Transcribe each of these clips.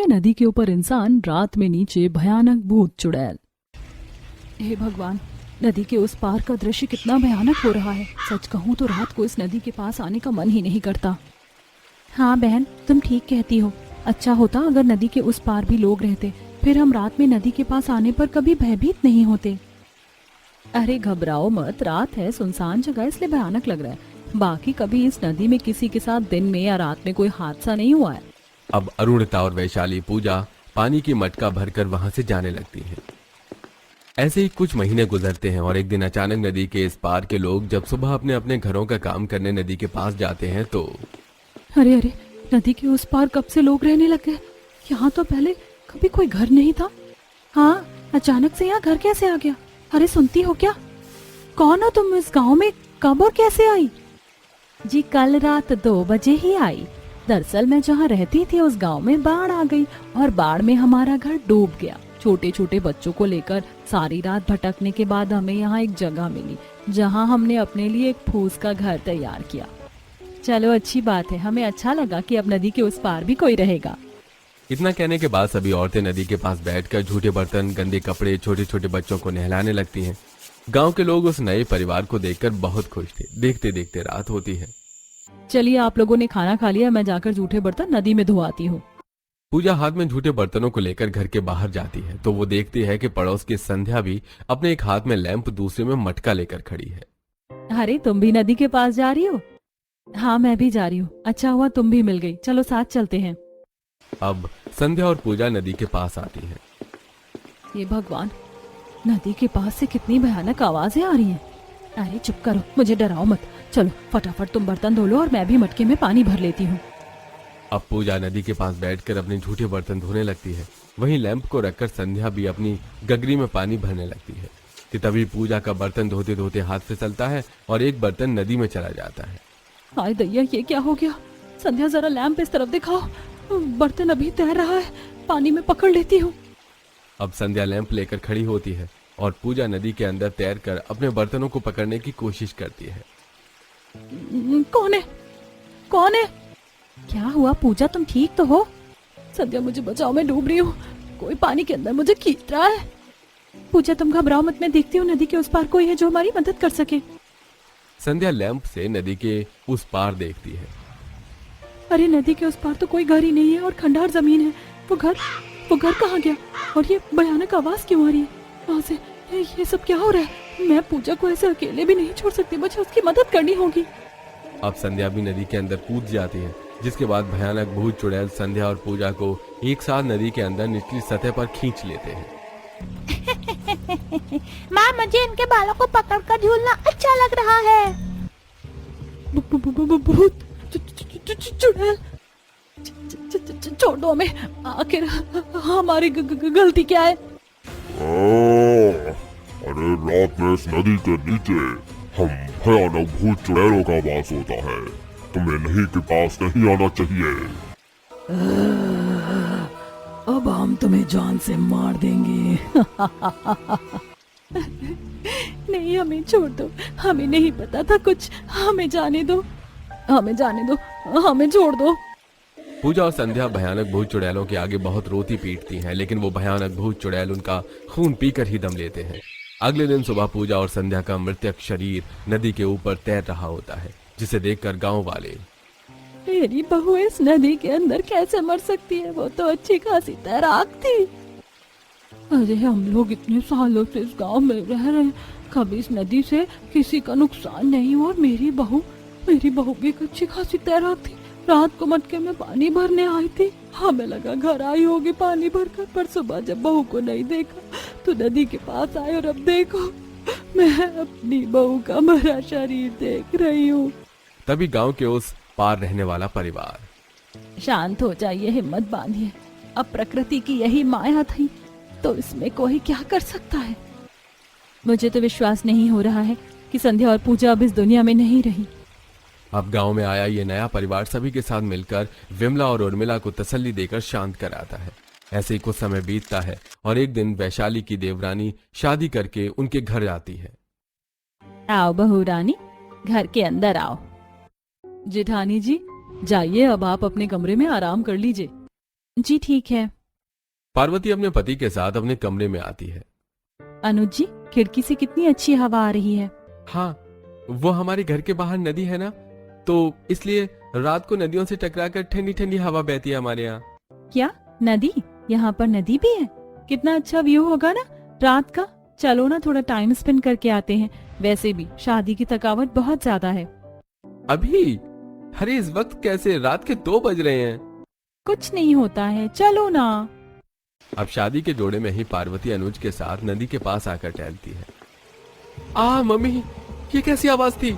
में नदी के ऊपर इंसान, रात में नीचे भयानक भूत चुड़ैल। हे भगवान, नदी के उस पार का दृश्य कितना भयानक हो रहा है। सच कहूँ तो रात को इस नदी के पास आने का मन ही नहीं करता। हाँ बहन, तुम ठीक कहती हो। अच्छा होता अगर नदी के उस पार भी लोग रहते, फिर हम रात में नदी के पास आने पर कभी भयभीत नहीं होते। अरे घबराओ मत, रात है, सुनसान जगह, इसलिए भयानक लग रहा है। बाकी कभी इस नदी में किसी के साथ दिन में या रात में कोई हादसा नहीं हुआ है। अब अरुणिता और वैशाली पूजा पानी की मटका भरकर वहां से जाने लगती हैं। ऐसे ही कुछ महीने गुजरते हैं और एक दिन अचानक नदी के इस पार के लोग जब सुबह अपने अपने घरों का काम करने नदी के पास जाते हैं तो अरे अरे, नदी के उस पार कब से लोग रहने लग गए? यहाँ तो पहले कभी कोई घर नहीं था। हाँ, अचानक से यहाँ घर कैसे आ गया? अरे सुनती हो क्या? कौन हो तुम? इस गांव में कब और कैसे आई? जी कल रात 2 बजे ही आई। दरअसल मैं जहाँ रहती थी उस गांव में बाढ़ आ गई और बाढ़ में हमारा घर डूब गया। छोटे छोटे बच्चों को लेकर सारी रात भटकने के बाद हमें यहाँ एक जगह मिली जहाँ हमने अपने लिए एक फूस का घर तैयार किया। चलो अच्छी बात है, हमें अच्छा लगा कि अब नदी के उस पार भी कोई रहेगा। इतना कहने के बाद सभी औरतें नदी के पास बैठकर झूठे बर्तन, गंदे कपड़े, छोटे छोटे बच्चों को नहलाने लगती हैं। गांव के लोग उस नए परिवार को देखकर बहुत खुश थे। देखते देखते रात होती है। चलिए आप लोगों ने खाना खा लिया, मैं जाकर जूठे बर्तन नदी में धोआती हूँ। पूजा हाथ में झूठे बर्तनों को लेकर घर के बाहर जाती है तो वो देखती है कि पड़ोस की संध्या भी अपने एक हाथ में लैंप, दूसरे में मटका लेकर खड़ी है। अरे तुम भी नदी के पास जा रही हो? हाँ मैं भी जा रही हूँ। अच्छा हुआ तुम भी मिल गई, चलो साथ चलते हैं। अब संध्या और पूजा नदी के पास आती हैं। ये भगवान, नदी के पास से कितनी भयानक आवाजें आ रही हैं। अरे चुप करो, मुझे डराओ मत। चलो फटाफट तुम बर्तन धो लो और मैं भी मटके में पानी भर लेती हूँ। अब पूजा नदी के पास बैठकर अपने झूठे बर्तन धोने लगती है। वहीं लैंप को रखकर संध्या भी अपनी गगरी में पानी भरने लगती है कि तभी पूजा का बर्तन धोते धोते हाथ फिसलता है और एक बर्तन नदी में चला जाता है। हाय दैया, ये क्या हो गया? संध्या जरा लैंप इस तरफ दिखाओ, बर्तन अभी तैर रहा है, पानी में पकड़ लेती हूँ। अब संध्या लैंप लेकर खड़ी होती है और पूजा नदी के अंदर तैरकर अपने बर्तनों को पकड़ने की कोशिश करती है। कौन है? कौन है? क्या हुआ पूजा, तुम ठीक तो हो? संध्या मुझे बचाओ, मैं डूब रही हूँ, कोई पानी के अंदर मुझे खींच रहा है। पूजा तुम घबराओ मत, मैं देखती हूँ नदी के उस पार कोई है जो हमारी मदद कर सके। संध्या लैंप से नदी के उस पार देखती है। अरे नदी के उस पार तो कोई घर ही नहीं है और खंडहर जमीन है। वो घर कहाँ गया? और ये भयानक आवाज क्यों आ रही है वहाँ से? ये सब क्या हो रहा है? मैं पूजा को ऐसे अकेले भी नहीं छोड़ सकती, मुझे उसकी मदद करनी होगी। अब संध्या भी नदी के अंदर कूद जाती है, जिसके बाद भयानक भूत चुड़ैल संध्या और पूजा को एक साथ नदी के अंदर निचली सतह पर खींच लेते हैं। माँ, मुझे इनके बालों को पकड़कर झूलना अच्छा लग रहा है। भूत चुड़ैल, छोड़ दो हमें, आखिर हमारी गलती क्या है? अरे रात में इस नदी के नीचे हम भयानक भूत चुड़ैलों का वास होता है। तुम्हें नदी के पास नहीं आना चाहिए। अब हम तुम्हें जान से मार देंगे। नहीं, हमें छोड़ दो, हमें नहीं पता था कुछ, हमें जाने दो, हमें जाने दो, हमें छोड़ दो। पूजा और संध्या भयानक भूत चुड़ैलों के आगे बहुत रोती पीटती हैं, लेकिन वो भयानक भूत चुड़ैल उनका खून पीकर ही दम लेते हैं। अगले दिन सुबह पूजा और संध्या का मृतक शरीर नदी के ऊपर तैर रहा होता है, जिसे देखकर गांव वाले, मेरी बहू इस नदी के अंदर कैसे मर सकती है? वो तो अच्छी खासी तैराक थी। अरे हम लोग इतने सालों से इस गांव में रह रहे हैं, कभी इस नदी से किसी का नुकसान नहीं हुआ। और मेरी बहू भी एक अच्छी खासी तैराक थी। रात को मटके में पानी भरने आई थी, हमें लगा घर आई होगी पानी भरकर, पर सुबह जब बहू को नहीं देखा तो नदी के पास आए और अब देखो मैं अपनी बहू का मरा शरीर देख रही हूँ। तभी गांव के उस पार रहने वाला परिवार, शांत हो जाइए, हिम्मत बांधिए, अब प्रकृति की यही माया थी तो इसमें कोई क्या कर सकता है। मुझे तो विश्वास नहीं हो रहा है कि संध्या और पूजा अब इस दुनिया में नहीं रही। अब गांव में आया ये नया परिवार सभी के साथ मिलकर विमला और उर्मिला को तसल्ली देकर शांत कराता है। ऐसे ही कुछ समय बीतता है और एक दिन वैशाली की देवरानी शादी करके उनके घर आती है। आओ बहू रानी, घर के अंदर आओ। जेठानी जी जाइए, अब आप अपने कमरे में आराम कर लीजिए। जी ठीक है। पार्वती अपने पति के साथ अपने कमरे में आती है। अनुज जी, खिड़की से कितनी अच्छी हवा आ रही है। हाँ, वो हमारे घर के बाहर नदी है ना, तो इसलिए रात को नदियों से टकराकर ठंडी ठंडी हवा बहती है हमारे यहाँ। क्या नदी? यहाँ पर नदी भी है? कितना अच्छा व्यू होगा ना रात का। चलो ना थोड़ा टाइम स्पेंड करके आते हैं। वैसे भी शादी की थकावट बहुत ज्यादा है। अभी? अरे इस वक्त कैसे? रात के 2 बज रहे हैं। कुछ नहीं होता है, चलो ना। अब शादी के जोड़े में ही पार्वती अनुज के साथ नदी के पास आकर टहलती है। मम्मी, ये कैसी आवाज थी?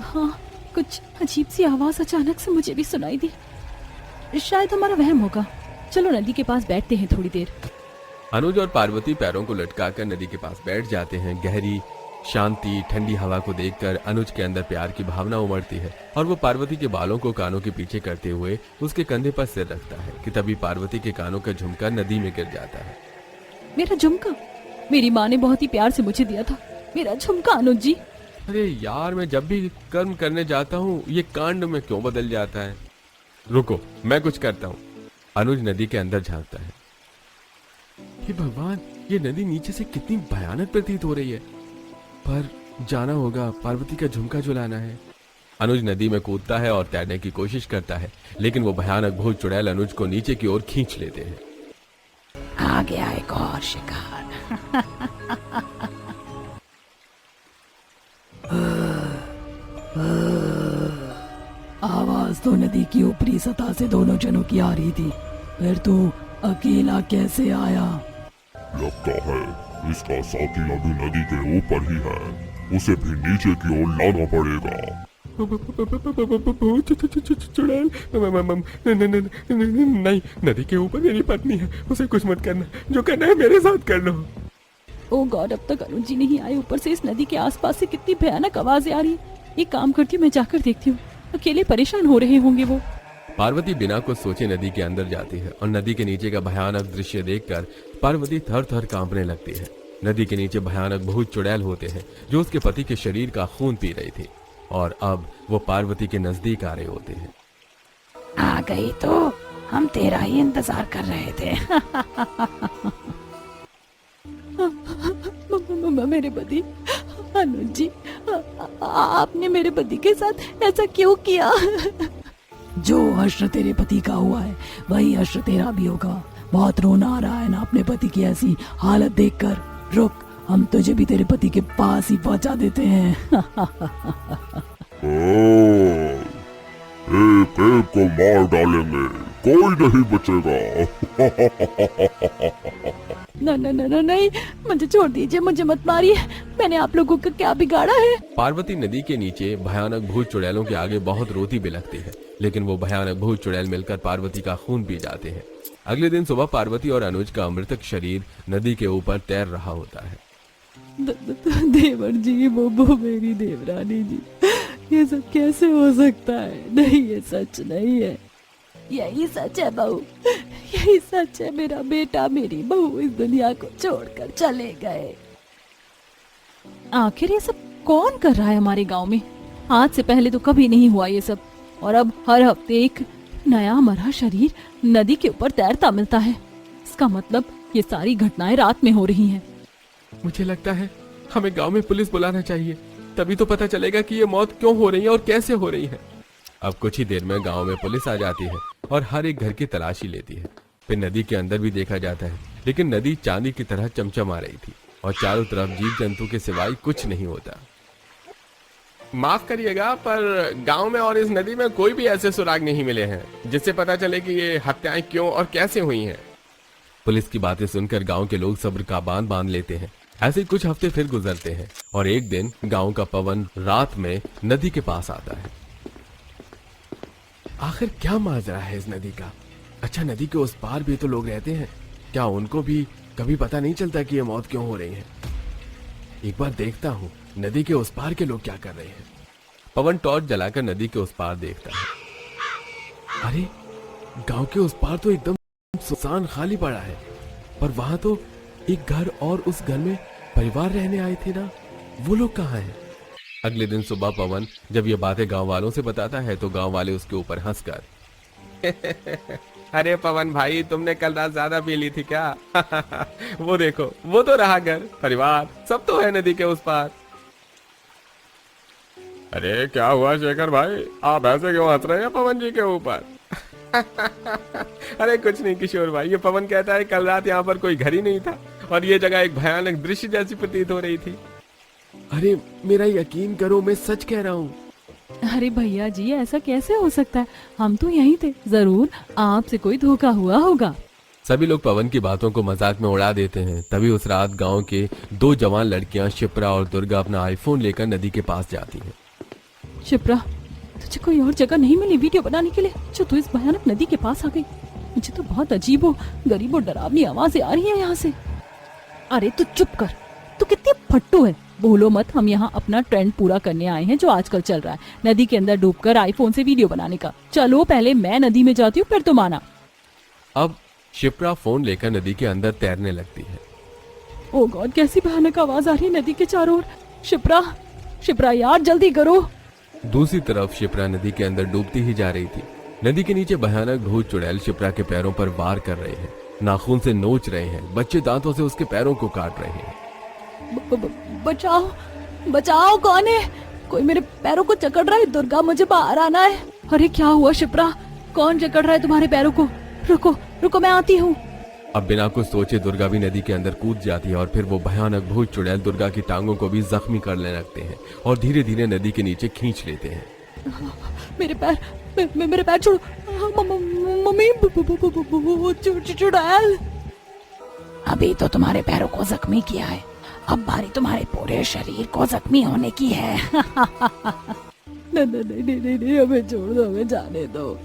हाँ, कुछ अजीब सी आवाज अचानक से मुझे भी सुनाई दी। शायद हमारा वहम होगा। चलो नदी के पास बैठते हैं थोड़ी देर। अनुज और पार्वती पैरों को लटकाकर नदी के पास बैठ जाते हैं। गहरी शांति ठंडी हवा को देखकर अनुज के अंदर प्यार की भावना उमड़ती है और वो पार्वती के बालों को कानों के पीछे करते हुए उसके कंधे पर सिर रखता है कि तभी पार्वती के कानों का झुमका नदी में गिर जाता है। मेरा झुमका? मेरी माँ ने बहुत ही प्यार से मुझे दिया था मेरा झुमका अनुज जी। अरे यार, मैं जब भी कर्म करने जाता हूँ ये कांड में क्यों बदल जाता है? रुको, मैं कुछ करता हूँ। अनुज नदी के अंदर झांकता है। हे भगवान, ये नदी नीचे से कितनी भयानक प्रतीत हो रही है। पर जाना होगा, पार्वती का झुमका झुलाना है। अनुज नदी में कूदता है और तैरने की कोशिश करता है, लेकिन वो भयानक भूत चुड़ैल अनुज को नीचे की ओर खींच लेते हैं। आ गया एक और शिकार। आवाज तो नदी की ऊपरी सतह से दोनों जनों की आ रही थी, फिर तू अकेला कैसे आया? लगता है इसका साथी अभी नदी के ऊपर ही है, उसे भी नीचे की ओर लाना पड़ेगा। चुड़ैल? नहीं, नदी के ऊपर मेरी पत्नी है, उसे कुछ मत करना। जो करना है मेरे साथ कर लो। ओ गॉड, अब तक अनुज जी नहीं आए। ऊपर से इस नदी के आसपास से कितनी भयानक आवाजें आ रही है। एक काम करती हूँ, मैं जाकर देखती हूँ। अकेले परेशान हो रहे होंगे वो। पार्वती बिना कुछ सोचे नदी के अंदर जाती है और नदी के नीचे का भयानक दृश्य देखकर पार्वती थर थर कांपने लगती है। नदी के नीचे भयानक भूत चुड़ैल होते हैं जो उसके पति के शरीर का खून पी रही थी और अब वो पार्वती के नजदीक आ रहे होते हैं। आ गई तो हम तेरा ही इंतजार कर रहे थे। मेरे पति अनुज जी, आपने मेरे पति के साथ ऐसा क्यों किया? जो हश्र तेरे पति का हुआ है वही हश्र तेरा भी होगा। बहुत रोना आ रहा है ना अपने पति की ऐसी हालत देखकर। रुक, हम तुझे भी तेरे पति के पास ही पहुंचा देते हैं। एक एक को मार डालेंगे, कोई नहीं बचेगा। नहीं, मुझे छोड़ दीजिए, मुझे मत मारिए। मैंने आप लोगों का क्या बिगाड़ा है? पार्वती नदी के नीचे भयानक भूत चुड़ैलों के आगे बहुत रोती बिलखती है, लेकिन वो भयानक भूत चुड़ैल मिलकर पार्वती का खून पी जाते हैं। अगले दिन सुबह पार्वती और अनुज का मृतक शरीर नदी के ऊपर तैर रहा होता है। देवर जी, वो मेरी देवरानी जी, ये सब कैसे हो सकता है? नहीं, ये सच नहीं है। यही सच है बहू, यही सच है। मेरा बेटा मेरी बहू इस दुनिया को छोड़कर चले गए। आखिर ये सब कौन कर रहा है हमारे गांव में? आज से पहले तो कभी नहीं हुआ ये सब, और अब हर हफ्ते एक नया मरा शरीर नदी के ऊपर तैरता मिलता है। इसका मतलब ये सारी घटनाएं रात में हो रही हैं। मुझे लगता है हमें गांव में पुलिस बुलाना चाहिए, तभी तो पता चलेगा कि ये मौत क्यों हो रही है और कैसे हो रही है। अब कुछ ही देर में गांव में पुलिस आ जाती है और हर एक घर की तलाशी लेती है। फिर नदी के अंदर भी देखा जाता है, लेकिन नदी चांदी की तरह चमचमा रही थी और चारों तरफ जीव जंतु के सिवाय कुछ नहीं होता। माफ करिएगा, पर गांव में और इस नदी में कोई भी ऐसे सुराग नहीं मिले हैं जिससे पता चले कि ये हत्याएं क्यों और कैसे हुई हैं। पुलिस की बातें सुनकर गांव के लोग सब्र का बांध बांध लेते हैं। ऐसे ही कुछ हफ्ते फिर गुजरते हैं और एक दिन गांव का पवन रात में नदी के पास आता है। आखिर क्या माजरा है इस नदी का? अच्छा, नदी के उस पार भी तो लोग रहते हैं, क्या उनको भी कभी पता नहीं चलता कि ये मौत क्यों हो रही है? एक बार देखता हूँ नदी के उस पार के लोग क्या कर रहे हैं। पवन टॉर्च जलाकर नदी के उस पार देखता है। अरे, गांव के उस पार तो एकदम सुनसान खाली पड़ा है, पर वहां तो एक घर और उस घर में परिवार रहने आए थे ना, वो लोग कहाँ हैं? अगले दिन सुबह पवन जब ये बातें गांव वालों से बताता है तो गांव वाले उसके ऊपर हंसकर अरे पवन भाई, तुमने कल रात ज्यादा पी ली थी क्या? वो देखो, वो तो रहा घर परिवार, सब तो है नदी के उस पार। अरे क्या हुआ शेखर भाई, आप ऐसे क्यों हंस रहे हैं पवन जी के ऊपर? अरे कुछ नहीं किशोर भाई, ये पवन कहता है कल रात यहाँ पर कोई घर ही नहीं था और ये जगह एक भयानक दृश्य जैसी प्रतीत हो रही थी। अरे मेरा यकीन करो, मैं सच कह रहा हूँ। अरे भैया जी, ऐसा कैसे हो सकता है? हम तो यहीं थे, जरूर आपसे कोई धोखा हुआ होगा। सभी लोग पवन की बातों को मजाक में उड़ा देते हैं। तभी उस रात गांव के दो जवान लड़कियां शिप्रा और दुर्गा अपना आईफोन लेकर नदी के पास जाती हैं। शिप्रा, तुझे कोई और जगह नहीं मिली वीडियो बनाने के लिए जो तू इस भयानक नदी के पास आ गई? मुझे तो बहुत अजीब गरीब और डरावनी आवाजें आ रही है यहाँ से। अरे तू चुप कर, तू कितनी फट्टू है। बोलो मत, हम यहाँ अपना ट्रेंड पूरा करने आए हैं जो आजकल चल रहा है, नदी के अंदर डूबकर आईफोन से वीडियो बनाने का। चलो पहले मैं नदी में जाती हूँ, फिर तुम आना। अब शिप्रा फोन लेकर नदी के अंदर तैरने लगती है। ओ गॉड, कैसी भयानक आवाज आ रही है नदी के चारों ओर। शिप्रा, शिप्रा यार जल्दी करो। दूसरी तरफ शिप्रा नदी के अंदर डूबती ही जा रही थी। नदी के नीचे भयानक भूत चुड़ैल शिप्रा के पैरों पर वार कर रहे हैं, नाखून से नोच रहे हैं, बच्चे दांतों से उसके पैरों को काट रहे हैं। बचाओ, बचाओ, कौन है? कोई मेरे पैरों को जकड़ रहा है। दुर्गा, मुझे बाहर आना है। अरे क्या हुआ शिप्रा, कौन जकड़ रहा है तुम्हारे पैरों को? रुको रुको, मैं आती हूँ। अब बिना कुछ सोचे दुर्गा भी नदी के अंदर कूद जाती है और फिर वो भयानक भूत चुड़ैल दुर्गा की टांगों को भी जख्मी करने लगते हैं और धीरे धीरे नदी के नीचे खींच लेते हैं। मेरे पैर, मेरे पैर छोड़ो मम्मी। चुड़ैल, अभी तो तुम्हारे पैरों को जख्मी किया है, अब बारी तुम्हारे पूरे शरीर को जख्मी होने की है। नहीं, हमें छोड़ दो, हमें जाने दो।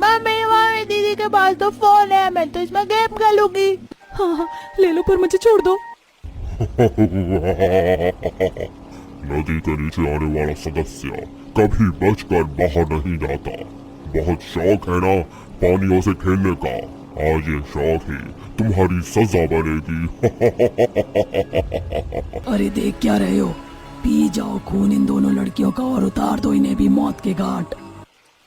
मम्मी दीदी के पास तो फोन है, मैं तो इसमें गेम खेलूंगी। हाँ, ले लो, पर मुझे छोड़ दो। नदी के नीचे आने वाला सदस्य कभी बचकर बाहर नहीं जाता। बहुत शौक है ना पानियों से खेलने का, आज ये शौक ही तुम्हारी सजा बनेगी। अरे देख क्या रहे हो, पी जाओ खून इन दोनों लड़कियों का और उतार दो इन्हें भी मौत के घाट।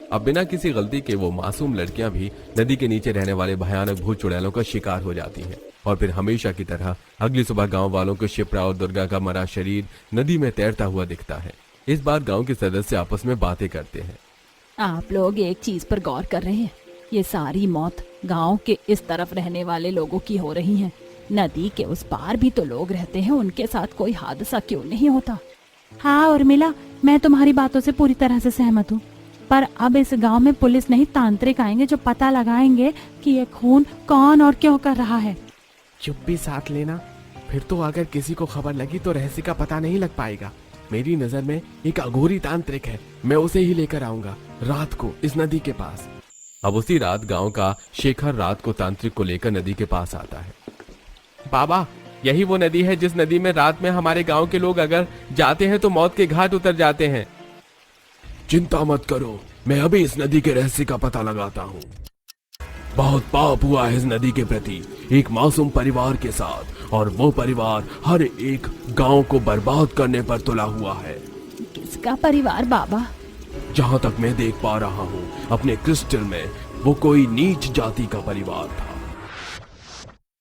अब बिना किसी गलती के वो मासूम लड़कियां भी नदी के नीचे रहने वाले भयानक भूत चुड़ैलों का शिकार हो जाती हैं और फिर हमेशा की तरह अगली सुबह गांव वालों को शिप्रा और दुर्गा का मरा शरीर नदी में तैरता हुआ दिखता है। इस बार गांव के सदस्य आपस में बातें करते हैं। आप लोग एक चीज पर गौर कर रहे हैं, ये सारी मौत गांव के इस तरफ रहने वाले लोगों की हो रही है। नदी के उस पार भी तो लोग रहते हैं, उनके साथ कोई हादसा क्यों नहीं होता? हाँ उर्मिला, मैं तुम्हारी बातों से पूरी तरह से सहमत हूँ, पर अब इस गांव में पुलिस नहीं तांत्रिक आएंगे जो पता लगाएंगे कि ये खून कौन और क्यों कर रहा है। चुप भी साथ लेना, फिर तो अगर किसी को खबर लगी तो रहस्य का पता नहीं लग पाएगा। मेरी नजर में एक अघोरी तांत्रिक है, मैं उसे ही लेकर आऊंगा रात को इस नदी के पास। अब उसी रात गांव का शेखर रात को तांत्रिक को लेकर नदी के पास आता है। बाबा, यही वो नदी है जिस नदी में रात में हमारे गांव के लोग अगर जाते हैं तो मौत के घाट उतर जाते हैं। चिंता मत करो, मैं अभी इस नदी के रहस्य का पता लगाता हूँ। बहुत पाप हुआ है इस नदी के प्रति एक मासूम परिवार के साथ, और वो परिवार हर एक गांव को बर्बाद करने पर तुला हुआ है। किसका परिवार बाबा? जहाँ तक मैं देख पा रहा हूँ अपने क्रिस्टल में, वो कोई नीच जाति का परिवार था।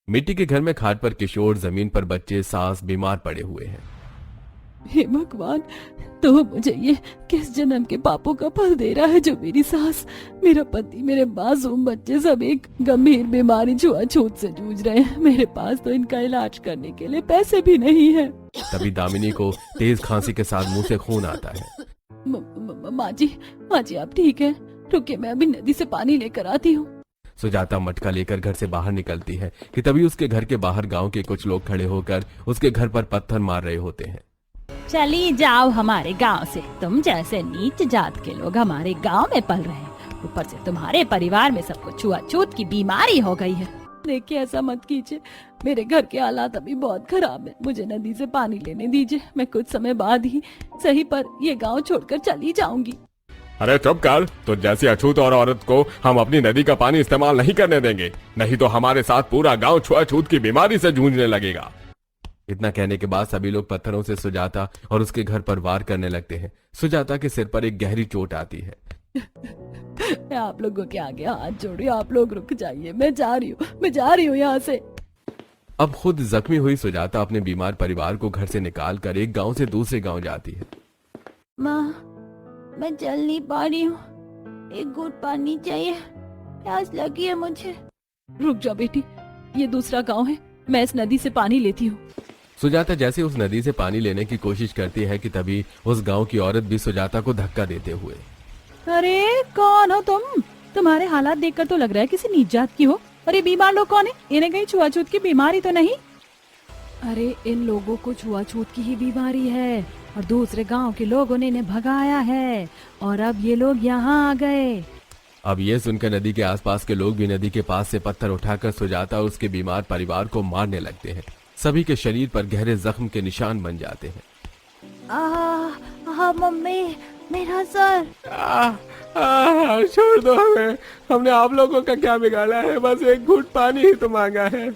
मिट्टी के घर में खाट पर किशोर, जमीन पर बच्चे, सास बीमार पड़े हुए हैं। हे भगवान, तो मुझे ये किस जन्म के पापों का फल दे रहा है जो मेरी सास, मेरा पति, मेरे मासूम बच्चे सब एक गंभीर बीमारी छुआछूत से जूझ रहे हैं। मेरे पास तो इनका इलाज करने के लिए पैसे भी नहीं है। तभी दामिनी को तेज खांसी के साथ मुंह से खून आता है। माँ जी आप ठीक है? रुकिए, मैं अभी नदी से पानी लेकर आती हूँ। सुजाता मटका लेकर घर से बाहर निकलती है कि तभी उसके घर के बाहर गांव के कुछ लोग खड़े होकर उसके घर पर पत्थर मार रहे होते हैं। चली जाओ हमारे गांव से, तुम जैसे नीच जात के लोग हमारे गांव में पल रहे हैं, ऊपर से तुम्हारे परिवार में सबको छुआछूत की बीमारी हो गई है। देखिए ऐसा मत कीजिए, मेरे घर के हालात अभी बहुत खराब है, मुझे नदी से पानी लेने दीजिए, मैं कुछ समय बाद ही सही पर ये गांव छोड़कर चली जाऊंगी। अरे चुप कर, तो जैसी अछूत और औरत को हम अपनी नदी का पानी इस्तेमाल नहीं करने देंगे, नहीं तो हमारे साथ पूरा गांव छुआछूत की बीमारी से जूझने लगेगा। इतना कहने के बाद सभी लोग पत्थरों से सुजाता और उसके घर पर वार करने लगते हैं। सुजाता के सिर पर एक गहरी चोट आती है। मैं आप लोगों के आगे हाथ जोड़ रही हूँ, आप लोग रुक जाइए, मैं जा रही हूँ यहाँ से। अब खुद जख्मी हुई सुजाता अपने बीमार परिवार को घर से निकालकर एक गांव से दूसरे गांव जाती है। माँ, मैं चल नहीं पा रही हूँ, एक घूंट पानी चाहिए, प्यास लगी है मुझे। रुक जा बेटी, ये दूसरा गांव है, मैं इस नदी से पानी लेती हूँ। सुजाता जैसे उस नदी से पानी लेने की कोशिश करती है कि तभी उस गांव की औरत भी सुजाता को धक्का देते हुए। अरे कौन हो तुम? तुम्हारे हालात देखकर तो लग रहा है किसी नीच जात की हो। और ये बीमार लोग कौन है? इन्हें कहीं छुआछूत की बीमारी तो नहीं? अरे इन लोगों को छुआछूत की ही बीमारी है और दूसरे गांव के लोगों ने इन्हें भगाया है और अब ये लोग यहाँ आ गए। अब ये सुनकर नदी के आसपास के लोग भी नदी के पास से पत्थर उठाकर सुजाता और उसके बीमार परिवार को मारने लगते हैं। सभी के शरीर पर गहरे जख्म के निशान बन जाते हैं। मम्मी, मेरा सर। छोड़ दो हमें, हमने आप लोगों का क्या बिगाड़ा है, बस एक घूंट पानी ही तो मांगा है।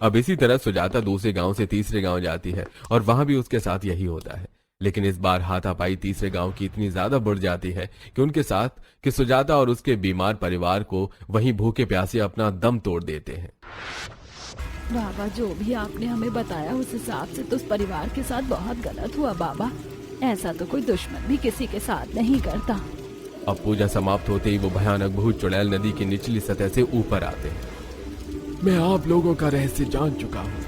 अब इसी तरह सुजाता दूसरे गांव से तीसरे गांव जाती है और वहां भी उसके साथ यही होता है। लेकिन इस बार हाथापाई तीसरे गांव की इतनी ज्यादा बढ़ जाती है कि उनके साथ कि सुजाता और उसके बीमार परिवार को वहीं भूखे प्यासे अपना दम तोड़ देते हैं। बाबा, जो भी आपने हमें बताया उस हिसाब से तो उस परिवार के साथ बहुत गलत हुआ बाबा। ऐसा तो कोई दुश्मन भी किसी के साथ नहीं करता। अब पूजा समाप्त होते ही वो भयानक भूत चुड़ैल नदी की निचली सतह से ऊपर आते हैं। मैं आप लोगों का रहस्य जान चुका हूँ।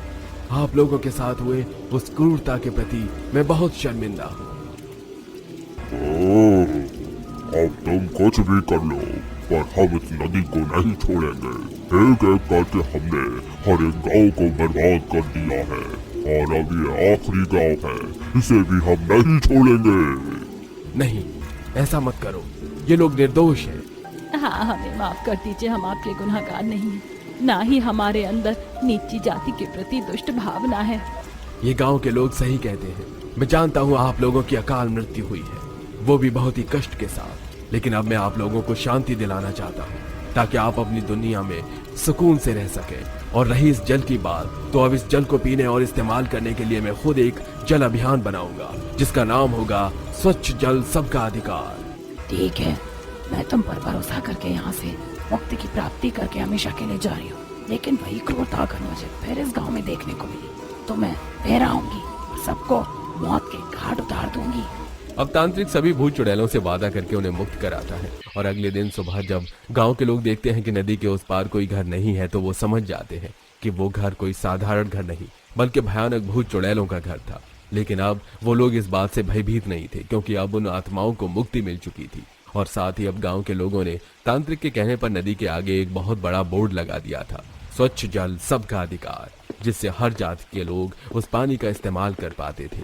आप लोगों के साथ हुए उस क्रूरता के प्रति मैं बहुत शर्मिंदा हूँ। अब तुम कुछ भी कर लो, पर हम इस नदी को नहीं छोड़ेंगे। एक एक करके हमने हर एक गांव को बर्बाद कर दिया है और अब ये आखिरी गांव है, इसे भी हम नहीं छोड़ेंगे। नहीं, ऐसा मत करो, ये लोग निर्दोष हैं। हाँ, हमें माफ कर दीजिए, हम आपके गुनहगार नहीं हैं। ना ही हमारे अंदर नीची जाति के प्रति दुष्ट भावना है। ये गांव के लोग सही कहते हैं। मैं जानता हूँ आप लोगों की अकाल मृत्यु हुई है, वो भी बहुत ही कष्ट के साथ। लेकिन अब मैं आप लोगों को शांति दिलाना चाहता हूँ ताकि आप अपनी दुनिया में सुकून से रह सके। और रही इस जल की बात, तो अब इस जल को पीने और इस्तेमाल करने के लिए मैं खुद एक जल अभियान बनाऊंगा जिसका नाम होगा स्वच्छ जल सबका अधिकार। ठीक है, मैं तुम पर भरोसा करके यहाँ से मुक्ति की प्राप्ति करके हमेशा के लिए जा रही हूँ। लेकिन वही क्रूरता अगर मुझे फिर इस गांव में देखने को मिली तो मैं फिर आऊंगी और सबको मौत के घाट उतार दूंगी। अब तांत्रिक सभी भूत चुड़ैलों से वादा करके उन्हें मुक्त कराता है और अगले दिन सुबह जब गांव के लोग देखते हैं कि नदी के उस पार कोई घर नहीं है तो वो समझ जाते हैं कि वो घर कोई साधारण घर नहीं बल्कि भयानक भूत चुड़ैलों का घर था। लेकिन अब वो लोग इस बात से भयभीत नहीं थे क्योंकि अब उन आत्माओं को मुक्ति मिल चुकी थी। और साथ ही अब गांव के लोगों ने तांत्रिक के कहने पर नदी के आगे एक बहुत बड़ा बोर्ड लगा दिया था, स्वच्छ जल सबका अधिकार, जिससे हर जाति के लोग उस पानी का इस्तेमाल कर पाते थे।